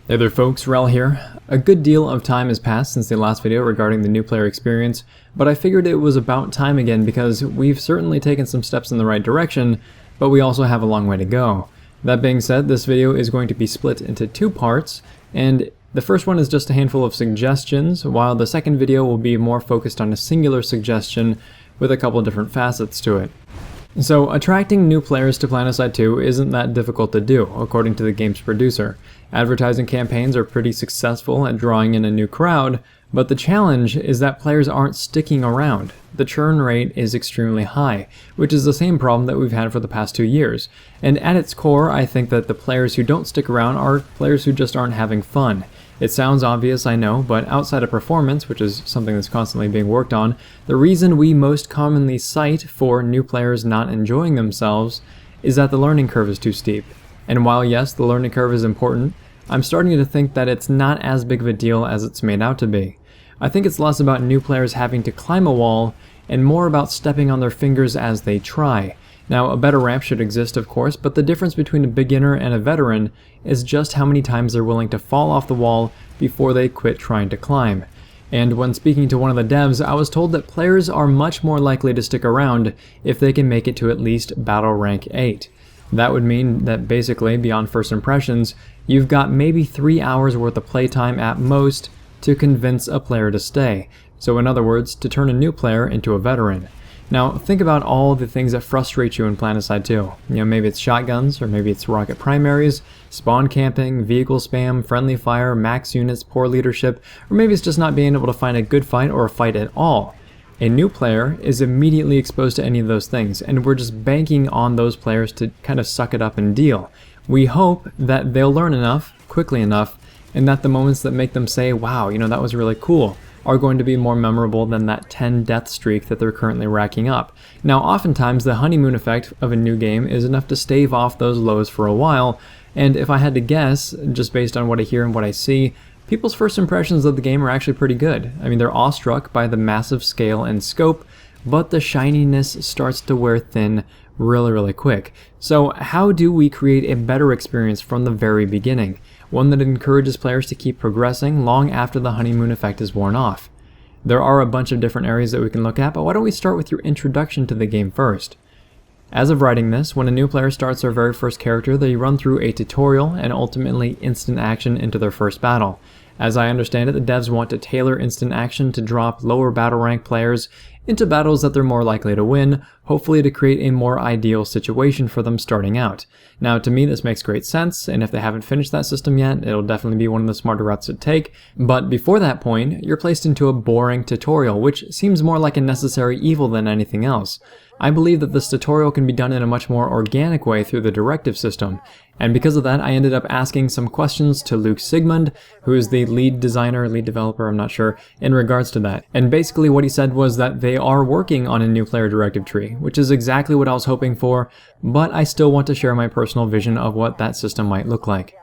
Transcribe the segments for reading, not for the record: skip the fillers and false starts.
Hey there folks, Wrel here. A good deal of time has passed since the last video regarding the new player experience, but I figured it was about time again because we've certainly taken some steps in the right direction, but we also have a long way to go. That being said, this video is going to be split into two parts, and the first one is just a handful of suggestions, while the second video will be more focused on a singular suggestion with a couple different facets to it. So, attracting new players to PlanetSide 2 isn't that difficult to do, according to the game's producer. Advertising campaigns are pretty successful at drawing in a new crowd, but the challenge is that players aren't sticking around. The churn rate is extremely high, which is the same problem that we've had for the past 2 years. And at its core, I think that the players who don't stick around are players who just aren't having fun. It sounds obvious, I know, but outside of performance, which is something that's constantly being worked on, the reason we most commonly cite for new players not enjoying themselves is that the learning curve is too steep. And while yes, the learning curve is important, I'm starting to think that it's not as big of a deal as it's made out to be. I think it's less about new players having to climb a wall and more about stepping on their fingers as they try. Now, a better ramp should exist, of course, but the difference between a beginner and a veteran is just how many times they're willing to fall off the wall before they quit trying to climb. And when speaking to one of the devs, I was told that players are much more likely to stick around if they can make it to at least Battle Rank 8. That would mean that basically, beyond first impressions, you've got maybe 3 hours worth of playtime at most to convince a player to stay. So in other words, to turn a new player into a veteran. Now, think about all the things that frustrate you in PlanetSide 2. Maybe it's shotguns, or maybe it's rocket primaries, spawn camping, vehicle spam, friendly fire, max units, poor leadership, or maybe it's just not being able to find a good fight or a fight at all. A new player is immediately exposed to any of those things, and we're just banking on those players to kind of suck it up and deal. We hope that they'll learn enough, quickly enough, and that the moments that make them say, wow, that was really cool, are going to be more memorable than that 10 death streak that they're currently racking up. Now, oftentimes the honeymoon effect of a new game is enough to stave off those lows for a while, and if I had to guess, just based on what I hear and what I see, people's first impressions of the game are actually pretty good. I mean, they're awestruck by the massive scale and scope, but the shininess starts to wear thin really quick. So how do we create a better experience from the very beginning? One that encourages players to keep progressing long after the honeymoon effect is worn off. There are a bunch of different areas that we can look at, but why don't we start with your introduction to the game first? As of writing this, when a new player starts their very first character, they run through a tutorial and ultimately instant action into their first battle. As I understand it, the devs want to tailor instant action to drop lower battle rank players into battles that they're more likely to win, hopefully to create a more ideal situation for them starting out. Now, to me, this makes great sense, and if they haven't finished that system yet, it'll definitely be one of the smarter routes to take. But before that point, you're placed into a boring tutorial, which seems more like a necessary evil than anything else. I believe that this tutorial can be done in a much more organic way through the directive system, and because of that I ended up asking some questions to Luke Sigmund, who is the lead designer, lead developer, I'm not sure, in regards to that. And basically what he said was that they are working on a new player directive tree, which is exactly what I was hoping for, but I still want to share my personal vision of what that system might look like.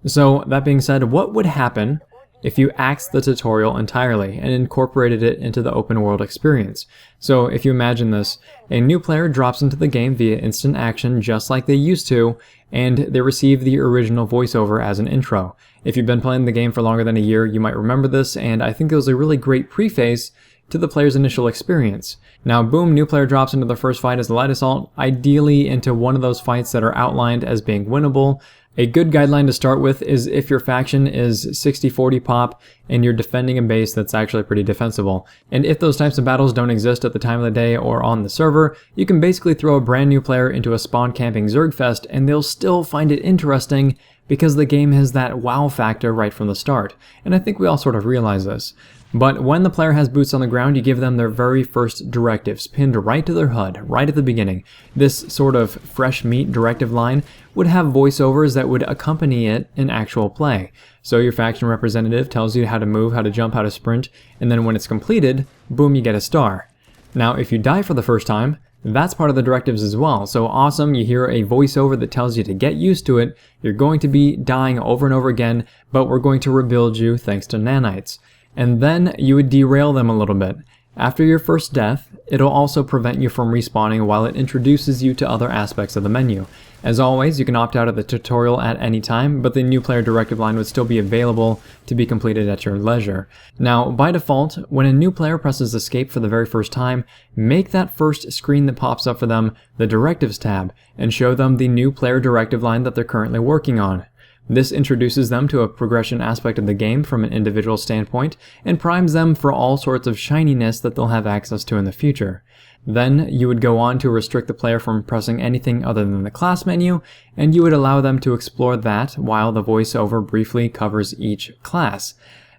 So that being said, what would happen if you axed the tutorial entirely and incorporated it into the open world experience? So if you imagine this, a new player drops into the game via instant action just like they used to, and they receive the original voiceover as an intro. If you've been playing the game for longer than a year, you might remember this, and I think it was a really great preface to the player's initial experience. Now boom, new player drops into their first fight as the light assault, ideally into one of those fights that are outlined as being winnable. A good guideline to start with is if your faction is 60-40 pop and you're defending a base that's actually pretty defensible. And if those types of battles don't exist at the time of the day or on the server, you can basically throw a brand new player into a spawn camping Zergfest and they'll still find it interesting because the game has that wow factor right from the start. And I think we all sort of realize this. But when the player has boots on the ground, you give them their very first directives, pinned right to their HUD, right at the beginning. This sort of fresh meat directive line would have voiceovers that would accompany it in actual play. So your faction representative tells you how to move, how to jump, how to sprint, and then when it's completed, boom, you get a star. Now, if you die for the first time, that's part of the directives as well. So awesome, you hear a voiceover that tells you to get used to it, you're going to be dying over and over again, but we're going to rebuild you thanks to nanites. And then you would derail them a little bit. After your first death, it'll also prevent you from respawning while it introduces you to other aspects of the menu. As always, you can opt out of the tutorial at any time, but the new player directive line would still be available to be completed at your leisure. Now, by default, when a new player presses escape for the very first time, make that first screen that pops up for them the directives tab, and show them the new player directive line that they're currently working on. This introduces them to a progression aspect of the game from an individual standpoint, and primes them for all sorts of shininess that they'll have access to in the future. Then you would go on to restrict the player from pressing anything other than the class menu, and you would allow them to explore that while the voiceover briefly covers each class.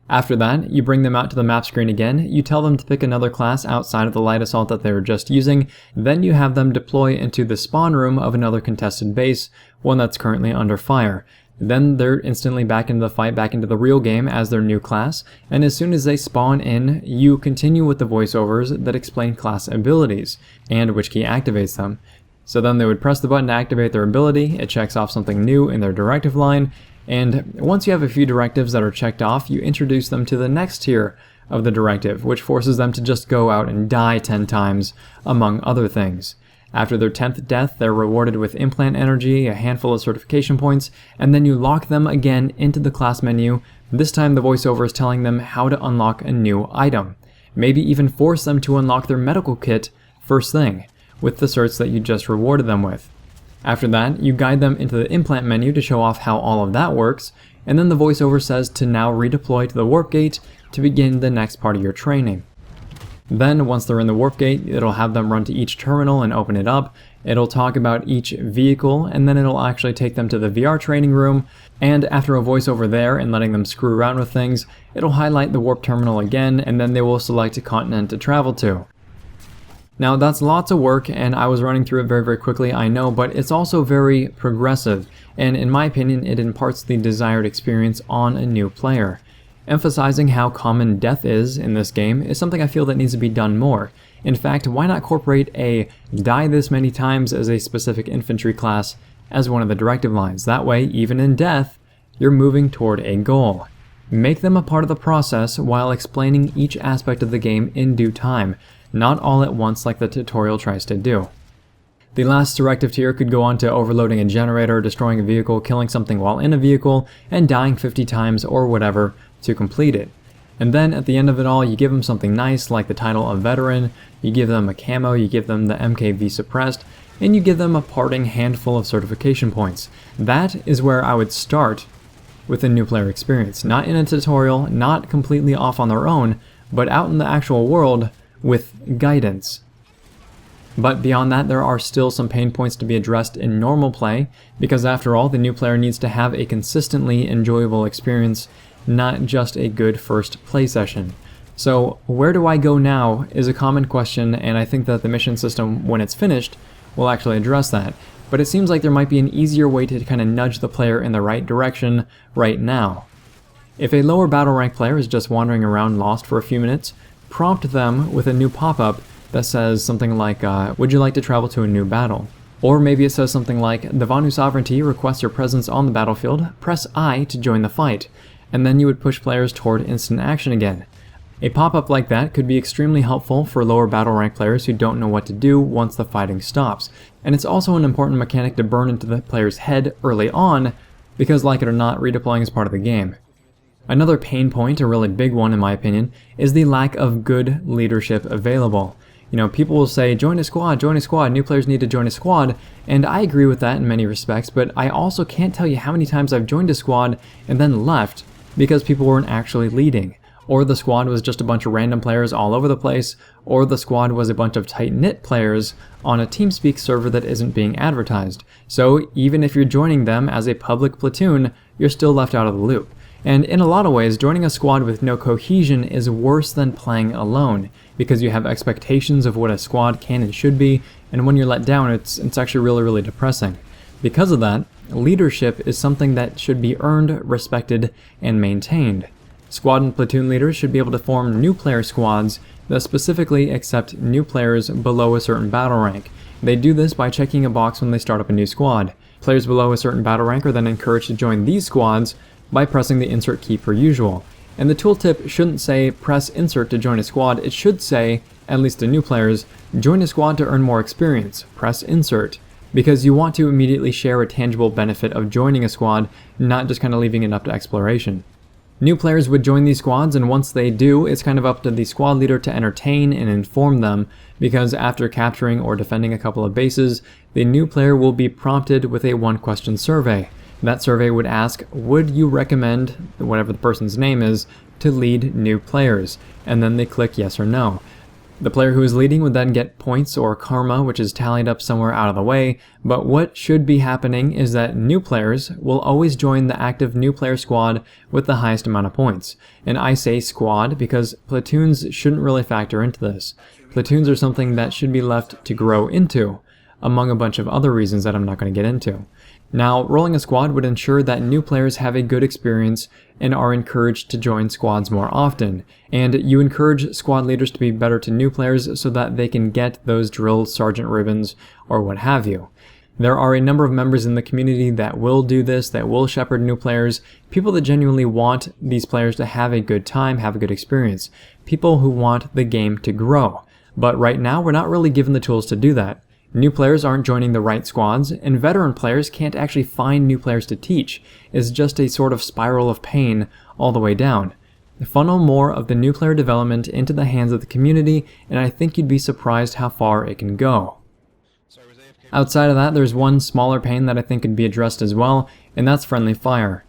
After that, you bring them out to the map screen again, you tell them to pick another class outside of the light assault that they were just using, then you have them deploy into the spawn room of another contested base, one that's currently under fire. Then they're instantly back into the fight, back into the real game as their new class, and as soon as they spawn in, you continue with the voiceovers that explain class abilities, and which key activates them. So then they would press the button to activate their ability, it checks off something new in their directive line, and once you have a few directives that are checked off, you introduce them to the next tier of the directive, which forces them to just go out and die 10 times, among other things. After their 10th death, they're rewarded with implant energy, a handful of certification points, and then you lock them again into the class menu. This time the voiceover is telling them how to unlock a new item. Maybe even force them to unlock their medical kit first thing, with the certs that you just rewarded them with. After that, you guide them into the implant menu to show off how all of that works, and then the voiceover says to now redeploy to the warp gate to begin the next part of your training. Then, once they're in the warp gate, it'll have them run to each terminal and open it up. It'll talk about each vehicle, and then it'll actually take them to the VR training room. And after a voiceover there and letting them screw around with things, it'll highlight the warp terminal again, and then they will select a continent to travel to. Now, that's lots of work, and I was running through it very, very quickly, I know, but it's also very progressive, and in my opinion, it imparts the desired experience on a new player. Emphasizing how common death is in this game is something I feel that needs to be done more. In fact, why not incorporate a die this many times as a specific infantry class as one of the directive lines? That way, even in death, you're moving toward a goal. Make them a part of the process while explaining each aspect of the game in due time, not all at once like the tutorial tries to do. The last directive tier could go on to overloading a generator, destroying a vehicle, killing something while in a vehicle, and dying 50 times or whatever to complete it. And then at the end of it all, you give them something nice like the title of veteran, you give them a camo, you give them the MKV suppressed, and you give them a parting handful of certification points. That is where I would start with a new player experience. Not in a tutorial, not completely off on their own, but out in the actual world with guidance. But beyond that, there are still some pain points to be addressed in normal play, because after all, the new player needs to have a consistently enjoyable experience, not just a good first play session. So where do I go now is a common question, and I think that the mission system, when it's finished, will actually address that. But it seems like there might be an easier way to kind of nudge the player in the right direction right now. If a lower battle rank player is just wandering around lost for a few minutes, prompt them with a new pop-up that says something like, would you like to travel to a new battle? Or maybe it says something like, the Vanu Sovereignty requests your presence on the battlefield, press I to join the fight, and then you would push players toward instant action again. A pop-up like that could be extremely helpful for lower battle rank players who don't know what to do once the fighting stops, and it's also an important mechanic to burn into the player's head early on, because like it or not, redeploying is part of the game. Another pain point, a really big one in my opinion, is the lack of good leadership available. You know, people will say, join a squad, new players need to join a squad, and I agree with that in many respects, but I also can't tell you how many times I've joined a squad and then left because people weren't actually leading. Or the squad was just a bunch of random players all over the place, or the squad was a bunch of tight-knit players on a TeamSpeak server that isn't being advertised. So even if you're joining them as a public platoon, you're still left out of the loop. And in a lot of ways, joining a squad with no cohesion is worse than playing alone, because you have expectations of what a squad can and should be, and when you're let down, it's actually really, really depressing. Because of that, leadership is something that should be earned, respected, and maintained. Squad and platoon leaders should be able to form new player squads that specifically accept new players below a certain battle rank. They do this by checking a box when they start up a new squad. Players below a certain battle rank are then encouraged to join these squads by pressing the insert key per usual. And the tooltip shouldn't say press insert to join a squad, it should say, at least to new players, join a squad to earn more experience, press insert. Because you want to immediately share a tangible benefit of joining a squad, not just kind of leaving it up to exploration. New players would join these squads, and once they do, it's kind of up to the squad leader to entertain and inform them, because after capturing or defending a couple of bases, the new player will be prompted with a one-question survey. That survey would ask, would you recommend, whatever the person's name is, to lead new players? And then they click yes or no. The player who is leading would then get points or karma, which is tallied up somewhere out of the way, but what should be happening is that new players will always join the active new player squad with the highest amount of points. And I say squad because platoons shouldn't really factor into this. Platoons are something that should be left to grow into, among a bunch of other reasons that I'm not going to get into. Now, rolling a squad would ensure that new players have a good experience and are encouraged to join squads more often, and you encourage squad leaders to be better to new players so that they can get those drill sergeant ribbons or what have you. There are a number of members in the community that will do this, that will shepherd new players, people that genuinely want these players to have a good time, have a good experience, people who want the game to grow. But right now, we're not really given the tools to do that. New players aren't joining the right squads, and veteran players can't actually find new players to teach. It's just a sort of spiral of pain all the way down. Funnel more of the new player development into the hands of the community, and I think you'd be surprised how far it can go. Outside of that, there's one smaller pain that I think could be addressed as well, and that's friendly fire.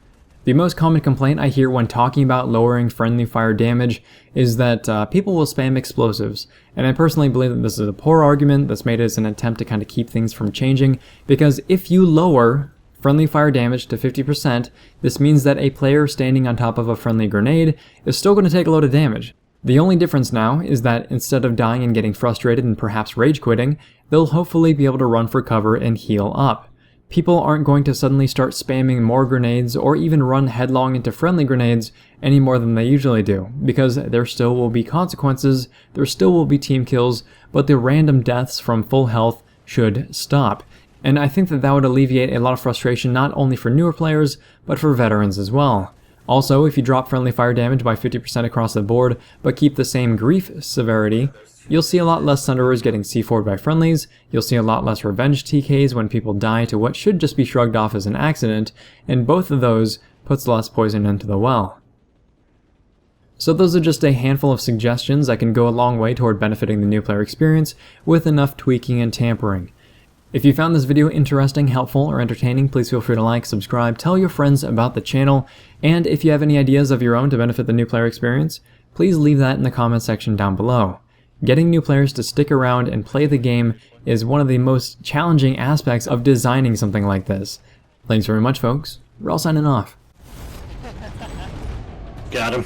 The most common complaint I hear when talking about lowering friendly fire damage is that people will spam explosives, and I personally believe that this is a poor argument that's made as an attempt to kind of keep things from changing, because if you lower friendly fire damage to 50%, this means that a player standing on top of a friendly grenade is still going to take a load of damage. The only difference now is that instead of dying and getting frustrated and perhaps rage quitting, they'll hopefully be able to run for cover and heal up. People aren't going to suddenly start spamming more grenades or even run headlong into friendly grenades any more than they usually do, because there still will be consequences, there still will be team kills, but the random deaths from full health should stop. And I think that that would alleviate a lot of frustration not only for newer players, but for veterans as well. Also, if you drop friendly fire damage by 50% across the board, but keep the same grief severity, you'll see a lot less Thunderers getting C4'd by friendlies, you'll see a lot less revenge TKs when people die to what should just be shrugged off as an accident, and both of those puts less poison into the well. So those are just a handful of suggestions that can go a long way toward benefiting the new player experience with enough tweaking and tampering. If you found this video interesting, helpful, or entertaining, please feel free to like, subscribe, tell your friends about the channel, and if you have any ideas of your own to benefit the new player experience, please leave that in the comment section down below. Getting new players to stick around and play the game is one of the most challenging aspects of designing something like this. Thanks very much, folks. We're all signing off. Got him.